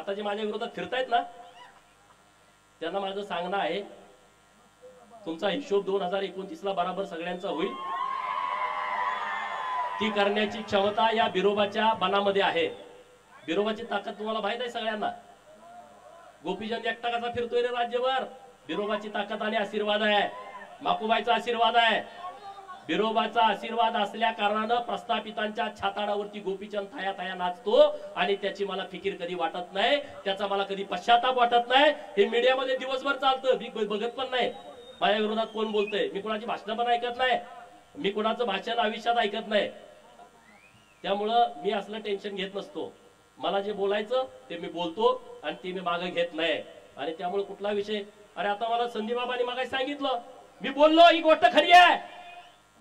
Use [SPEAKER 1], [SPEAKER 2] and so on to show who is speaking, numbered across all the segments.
[SPEAKER 1] आता जे माझ्या विरोधात फिरतायत ना त्यांना माझं सांगणं आहे, तुमचा हिशोब 2029 ला बराबर सगळ्यांचा होईल। ती करण्याची क्षमता या बिरोबाच्या बनामध्ये आहे। बिरोबाची ताकद तुम्हाला माहित आहे सगळ्यांना। गोपीचंद एकटा कसा फिरतोय रे राज्यभर, बिरोबाची ताकद आणि आशीर्वाद आहे, माकुबाईचा आशीर्वाद आहे। बिरोबाचा आशीर्वाद असल्या कारणानं प्रस्थापितांच्या छाताडावरती गोपीचंद थाया थाया नाचतो आणि त्याची मला फिकीर कधी वाटत नाही, त्याचा मला कधी पश्चाताप वाटत नाही। हे मीडियामध्ये दिवसभर चालतं, मी बघत पण नाही माझ्या विरोधात कोण बोलतंय। मी कोणाची भाषण पण ऐकत नाही, मी कोणाचं भाषण आयुष्यात ऐकत नाही, त्यामुळं मी असलं टेन्शन घेत नसतो। मला जे बोलायचं ते मी बोलतो आणि ते मी मागे घेत नाही। आणि त्यामुळे कुठला विषय, अरे आता मला संदीप बाबांनी मागाशी सांगितलं, मी बोललो ही गोष्ट खरी आहे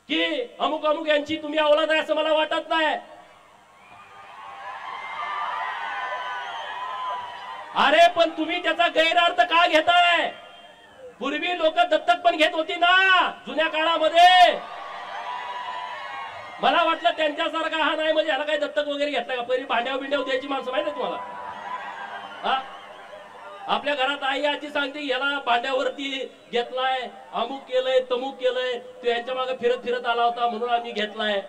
[SPEAKER 1] की अमुक अमुक यांची तुम्ही औलाद आहे असं मला वाटत नाही। अरे पण तुम्ही त्याचा गैरअर्थ का घेताय? पूर्वी लोक दत्तक पण घेत होती ना जुन्या काळामध्ये। मला वाटलं त्यांच्यासारखा हा नाही म्हणजे ह्याला काही दत्तक वगैरे घेतला का? पहिली भांड्याव बिंड्याव द्यायची माणसं माहिती तुम्हाला? हा, आपल्या घरात आई आजी सांगते याला भांड्यावरती घेतलाय, अमुक केलंय तमुक केलंय, तो यांच्या मागे फिरत फिरत आला होता म्हणून आम्ही घेतलाय।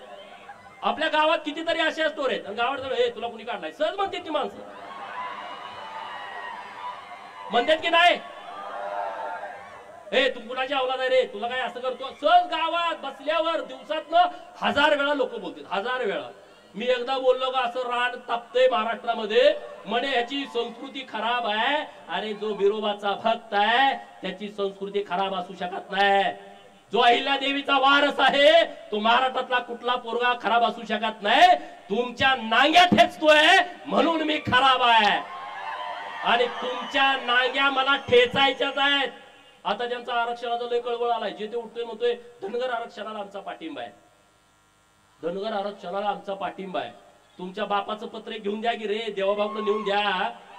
[SPEAKER 1] आपल्या गावात कितीतरी अशा स्टोर आहेत, गावात हे तुला कुणी काढलाय सहज म्हणते ती माणसं, म्हणतात की नाही हे तू कुणाची औलाद आहे रे, तुला काय असं करतो, सहज गावात बसल्यावर दिवसातनं 1000 वेळा लोक बोलतात, 1000 वेळा। मी एकदा बोललो का असं रान तापतंय महाराष्ट्रामध्ये, म्हणे ह्याची संस्कृती खराब आहे। अरे जो बिरोबाचा भक्त आहे त्याची संस्कृती खराब असू शकत नाही। जो अहिल्यादेवीचा वारस आहे तो महाराष्ट्रातला कुठला पोरगा खराब असू शकत नाही। तुमच्या नांग्या ठेचतोय म्हणून मी खराब आहे आणि तुमच्या नांग्या मला ठेचायच्याच आहेत। आता ज्यांचा आरक्षणाचा लय कळवळ आलाय, जे ते उठतोय म्हणतोय धनगर आरक्षणाला आमचा पाठिंबा आहे, धनगर आरक्षणाला आमचा पाठिंबा आहे। तुमच्या बापाचं पत्र घेऊन द्या की रे, देवाभाऊकडे नेऊन द्या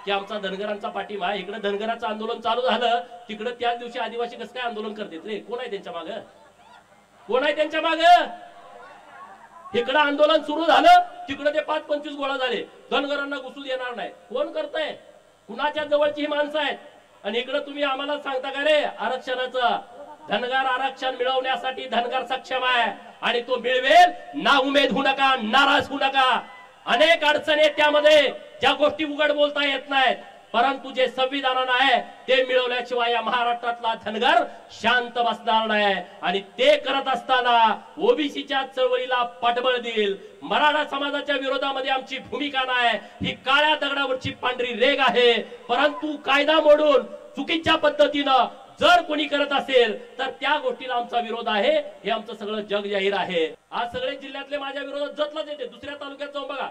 [SPEAKER 1] की आमचा धनगरांचा पाठिंबा आहे। इकडे धनगरांचं आंदोलन चालू झालं, तिकडे त्याच दिवशी आदिवासी कसं काय आंदोलन करतात रे? कोण आहे त्यांच्या मागं? कोण आहे त्यांच्या मागं? इकडे आंदोलन सुरू झालं, तिकडे ते 5-25 गोळा झाले, धनगरांना घुसू देणार नाही। कोण करतंय? कुणाच्या जवळची ही माणसं आहेत? आणि इकडे तुम्ही आम्हाला सांगता का रे आरक्षणाचं? धनगर आरक्षण मिळवण्यासाठी धनगर सक्षम आहे आणि तो मिळवेल, ना उमेद होऊ नका, नाराज होऊ नका। अनेक अडचणी त्यामध्ये ज्या गोष्टी उघड बोलता येत नाहीत, परंतु जे संविधानानं आहे ते मिळवल्याशिवाय या महाराष्ट्रातला धनगर शांत बसणार नाही। आणि ते करत असताना ओबीसीच्या चळवळीला पाठबळ देईल, मराठा समाजाच्या विरोधामध्ये आमची भूमिका नाही, ही काळ्या दगडावरची पांढरी रेघ आहे। परंतु कायदा मोडून चुकीच्या पद्धतीनं जर कोणी करत असेल तर त्या गोष्टीला आमचा विरोध आहे, हे आमचं सगळं जग जाहीर आहे। आज सगळे जिल्ह्यातले माझ्या विरोधात जतलाच येते। दुसऱ्या तालुक्यात जाऊन बघा,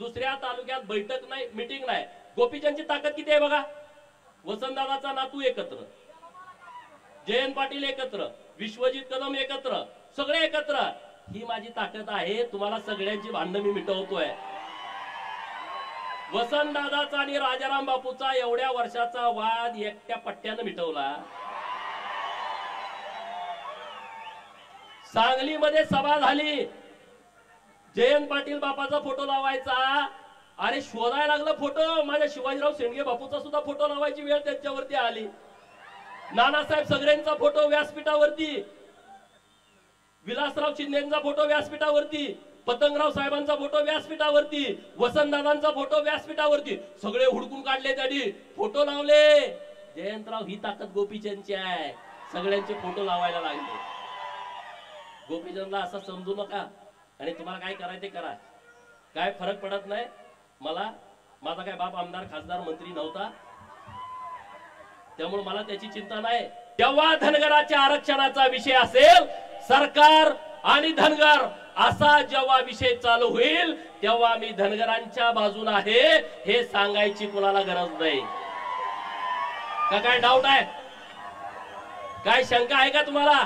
[SPEAKER 1] दुसऱ्या तालुक्यात बैठक नाही, मीटिंग नाही। गोपीचंदची ताकद किती आहे बघा, वसंतदादाचा नातू एकत्र, जयंत पाटील एकत्र, विश्वजित कदम एकत्र, सगळे एकत्र, ही माझी ताकद आहे। तुम्हाला सगळ्यांची भांडणं मी मिटवतोय। वसंतदादाचा आणि राजाराम बापूचा एवढ्या वर्षाचा वाद एकट्या पट्ट्यानं मिटवला। सांगलीमध्ये सभा झाली, जयंत पाटील बापाचा फोटो लावायचा, अरे शोधायला लागला फोटो, माझ्या शिवाजीराव शेंडगे बापूचा सुद्धा फोटो लावायची वेळ त्यांच्यावरती आली। नानासाहेब सगळ्यांचा फोटो व्यासपीठावरती, विलासराव शिंदेचा फोटो व्यासपीठावरती, पतंगराव साहेबांचा फोटो व्यासपीठावरती, वसंतदादांचा फोटो व्यासपीठावरती, सगळे हुडकून काढले, त्यांनी फोटो लावले। जयंतराव ही ताकद गोपीचंदची आहे, सगळ्यांचे फोटो लावायला लागले। गोपीचंदला असं समजू नका आणि तुम्हाला काय करायचं ते करा, काय फरक पडत नाही मला। माझा काय बाप आमदार खासदार मंत्री नव्हता, त्यामुळे मला त्याची चिंता नाही। तेव्हा धनगराच्या आरक्षणाचा विषय असेल, सरकार आणि धनगर असा जेव्हा विषय चालू होईल तेव्हा मी धनगरांच्या बाजूला आहे हे सांगायची कुणाला गरज नाही। का काय डाऊट आहे? काय शंका आहे का तुम्हाला?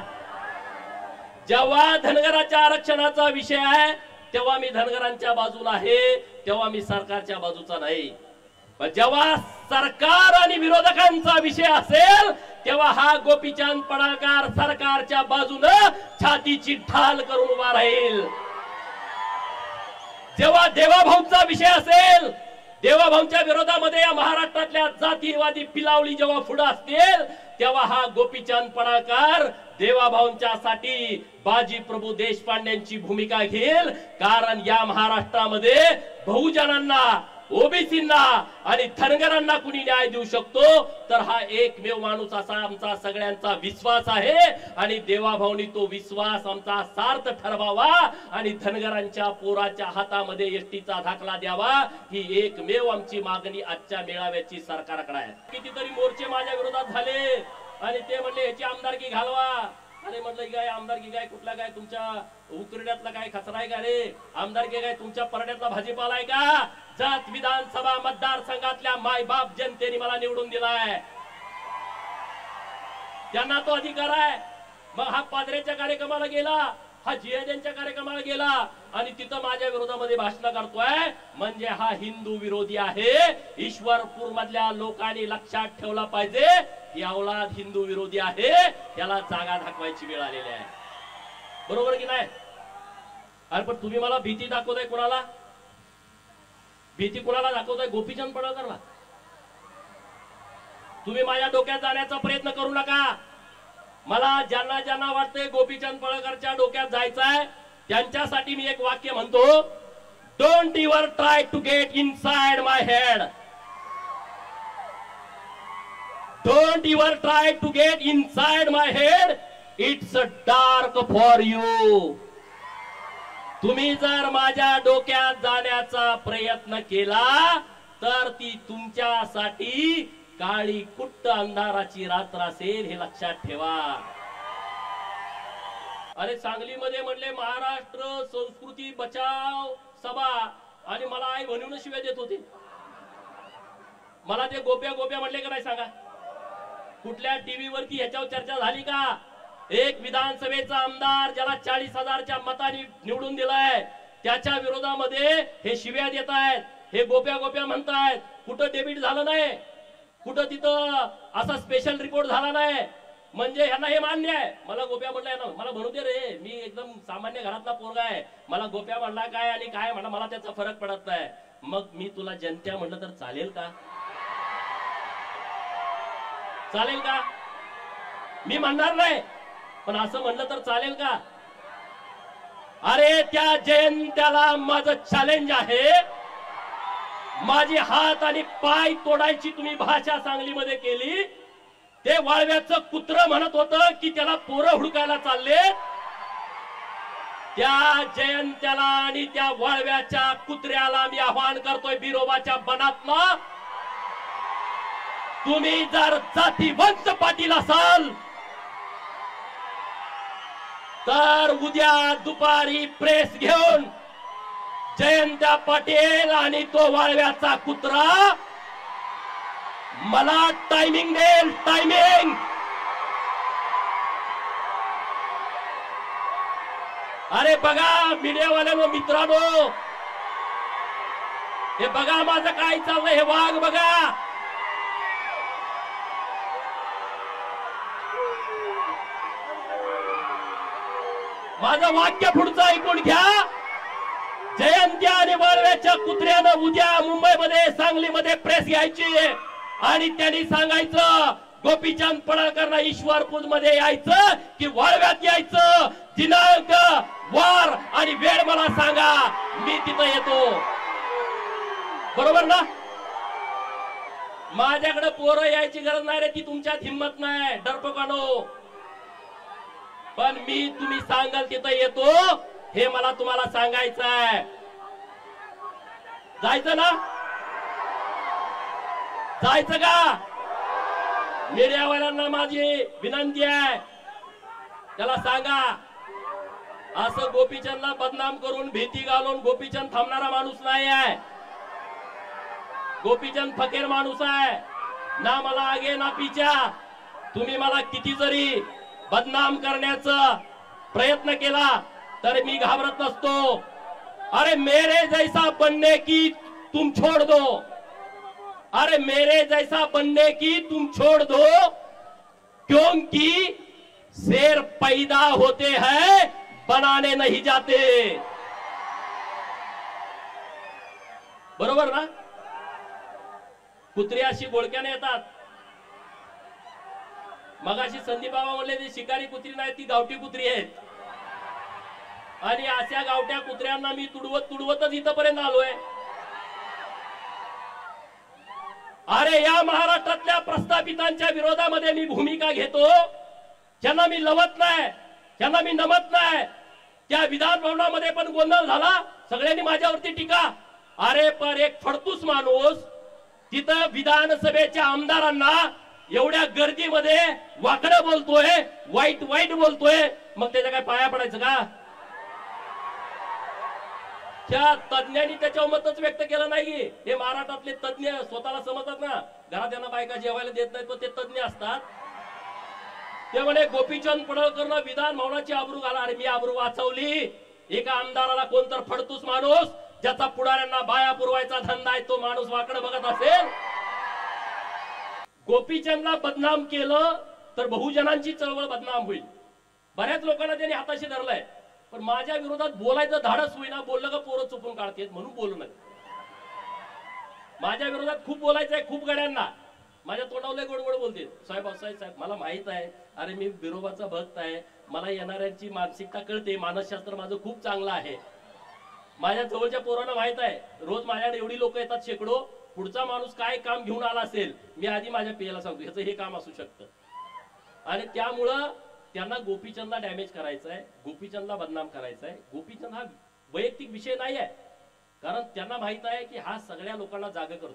[SPEAKER 1] जेव्हा धनगराच्या आरक्षणाचा विषय आहे तेव्हा मी धनगरांच्या बाजूला आहे, तेव्हा मी सरकारच्या बाजूचा नाही। पण जेव्हा सरकार आणि विरोधकांचा विषय असेल तेव्हा हा गोपीचंद पडळकर सरकारच्या बाजूने छातीची ढाल करून उभा राहील। जेव्हा देवाभाऊचा विषय असेल, देवाभाऊंच्या विरोधामध्ये या महाराष्ट्रातल्या जातीवादी पिलावली जेव्हा पुढे असतील तेव्हा हा गोपीचंद पडळकर देवाभाऊंच्यासाठी बाजी प्रभू देशपांड्यांची भूमिका घेईल। कारण या महाराष्ट्रामध्ये बहुजनांना, ओबीसींना आणि धनगरांना कुणी न्याय देऊ शकतो तर हा एकमेव माणूस असा आमचा सगळ्यांचा विश्वास आहे। आणि देवाभाऊंनी तो विश्वास आमचा सार्थ ठरवावा आणि धनगरांच्या पोराच्या हातामध्ये एसटीचा दाखला द्यावा, ही एकमेव आमची मागणी आजच्या मेळाव्याची सरकारकडे आहे। कितीतरी मोर्चे माझ्या विरोधात झाले आणि ते म्हणले याची आमदारकी घालवा। अरे म्हटलं काय आमदारकी काय, कुठला काय तुमच्या उकरड्यातला काय खचरा आहे का रे? आमदारकी काय तुमच्या परड्यातला भाजीपाला आहे का? जात विधानसभा मतदारसंघातल्या मायबाप जनतेने मला निवडून दिलाय, त्यांना तो अधिकार आहे। मग हा पादरेच्या कार्यक्रमाला गेला, हा जिहाद्यांच्या कार्यक्रमाला गेला आणि तिथं माझ्या विरोधामध्ये भाषण करतोय, म्हणजे हा हिंदू विरोधी आहे। ईश्वरपूर मधल्या लोकांनी लक्षात ठेवला पाहिजे, ही औलाद हिंदू विरोधी आहे, याला जागा दाखवायची वेळ आलेली आहे। बरोबर की नाही? अरे पण तुम्ही मला भीती दाखवताय, कोणाला भीती, कोणाला दाखवताय? गोपीचंद पडळकरला। तुम्ही माझ्या डोक्यात जाण्याचा प्रयत्न करू नका। मला ज्यांना ज्यांना वाटतंय गोपीचंद पडळकरच्या डोक्यात जायचंय त्यांच्यासाठी मी एक वाक्य म्हणतो, don't ever try to get inside my head, don't ever try to get inside my head, it's dark for you. तुम्ही जर माझ्या डोक्यात जाण्याचा प्रयत्न केला तर ती तुमच्यासाठी काळी कुट्ट अंधाराची रात्र असेल, हे लक्षात ठेवा। अरे सांगलीमध्ये म्हणले महाराष्ट्र संस्कृती बचाव सभा आणि मला आई म्हणून शिव्या देत होते। मला ते गोप्या गोप्या म्हणले का नाही सांगा? कुठल्या टीव्ही वरती ह्याच्यावर चर्चा झाली का? एक विधानसभेचा आमदार ज्याला 40,000च्या मतांनी निवडून दिलाय त्याच्या विरोधामध्ये हे शिव्या देत आहेत, हे गोप्या गोप्या म्हणतायत। कुठं डेबिट झालं नाही, कुठं तिथं असा स्पेशल रिपोर्ट झाला नाही, म्हणजे ह्यांना हे मान्य आहे। मला गोप्या म्हणलाय ना, मला म्हणू दे रे, मी एकदम सामान्य घरातला पोरगा आहे, मला गोप्या म्हणला काय आणि काय म्हणला मला त्याचा फरक पडत नाही। मग मी तुला जनत्या म्हटलं तर चालेल का? चालेल का? मी म्हणणार नाही, पण असं म्हणलं तर चालेल का? अरे त्या जयंत्याला माझं चॅलेंज आहे, माझे हात आणि पाय तोडायची तुम्ही भाषा सांगलीमध्ये केली। ते वाळव्याचं कुत्र म्हणत होतं की त्याला पोरं हुडकायला चालले, त्या जयंत्याला आणि त्या वाळव्याच्या कुत्र्याला मी आवाहन करतोय बिरोबाच्या बनातनं, तुम्ही जर जातीवंत पाटील असाल तर उद्या दुपारी प्रेस घेऊन जयंत्या पाटील आणि तो वाळव्याचा कुत्रा मला टायमिंग देईल, टायमिंग। अरे बघा मीडियावाल्यांनो, मित्रांनो, हे बघा माझं काय चाललंय, हे वाघ बघा। माझं वाक्य पुढचं ऐकून घ्या। जयंत्या आणि वाळव्याच्या कुत्र्यानं उद्या मुंबईमध्ये, सांगलीमध्ये प्रेस घ्यायची आणि त्यांनी सांगायचं गोपीचंद पडळकरला ईश्वरपूर मध्ये यायचं की वाळव्यात यायचं, दिनांक, वार आणि वेळ मला सांगा, मी तिथं येतो। बरोबर ना? माझ्याकडे पोरं यायची गरज नाही रे, ती तुमच्यात हिंमत नाही डरपोकानो, पण मी तुम्ही सांगाल तिथं येतो, हे मला तुम्हाला सांगायचं आहे। जायचं ना? जायचं का? मीडियावाल्यांना माझी विनंती आहे, त्याला सांगा असं गोपीचंदला बदनाम करून भीती घालून गोपीचंद थांबणारा माणूस नाही आहे। गोपीचंद फकीर माणूस आहे ना, मला आगे ना पीछा। तुम्ही मला किती जरी बदनाम करण्याचा प्रयत्न केला तर मी घाबरत नसतो। अरे मेरे जैसा बनने की तुम छोड़ दो, अरे मेरे जैसा बनने की तुम छोड़ दो, क्योंकि शेर पैदा होते हैं बनाने नहीं जाते। बरोबर ना? कुत्री अशी गोळक्याने येतात. मगाशी संदीप बाबा म्हणले ती शिकारी कुत्री नाही, ती गावठी कुत्री आहेत. आणि अशा गावठ्या कुत्र्यांना मी तुडवतच इथपर्यंत आलोय. अरे या महाराष्ट्रातल्या प्रस्थापितांच्या विरोधामध्ये मी भूमिका घेतो. ज्यांना मी लवत नाही, ज्यांना मी नमत नाही. त्या विधान भवनामध्ये पण गोंधळ झाला, सगळ्यांनी माझ्यावरती टीका. अरे पण एक फडतूस माणूस तिथं विधानसभेच्या आमदारांना एवढ्या गर्दीमध्ये वाकडं बोलतोय, वाईट वाईट बोलतोय, मग त्याच्या काय पाया पडायचं का? त्या तज्ञांनी त्याच्यावर मतच व्यक्त केलं नाही. हे महाराष्ट्रातले तज्ञ स्वतःला समजतात ना, घरात त्यांना बायका जेवायला देत नाहीत, पण ते तज्ञ असतात. ते म्हणे गोपीचंद पडळकरनं विधान भवनाची आबरू घाला. अरे मी आबरू वाचवली? एका आमदाराला कोणतर फडतूस माणूस ज्याचा पुढाऱ्यांना बाया पुरवायचा धंदा आहे तो माणूस वाकडं बघत असेल? गोपीचंदला बदनाम केलं तर बहुजनांची चळवळ बदनाम होईल. बऱ्याच लोकांना त्यांनी हाताशी धरलंय, पण माझ्या विरोधात बोलायचं धाडस होईना. बोललं का पोरं चुपून काढतेत म्हणून बोलू नये. माझ्या विरोधात खूप बोलायचंय, खूप गड्यांना माझ्या तोंडावर गोड गोड बोलते. साहेब साहेब साहेब मला माहित आहे, अरे मी विरोबाचा भक्त आहे, मला येणाऱ्यांची मानसिकता कळते, मानसशास्त्र माझं खूप चांगलं आहे. माझ्या जवळच्या पोरांना माहित आहे, रोज माझ्याकडे एवढी लोक येतात शेकडो. पुढचा माणूस काय काम घेऊन आला असेल मी आधी माझ्या पियाला सांगतो ह्याचं हे काम असू शकतं. आणि त्यामुळं त्यांना गोपीचंदला डॅमेज करायचं आहे, गोपीचंदला बदनाम करायचं आहे. गोपीचंद हा वैयक्तिक विषय नाही आहे, कारण त्यांना माहित आहे की हा सगळ्या लोकांना जागा करतो.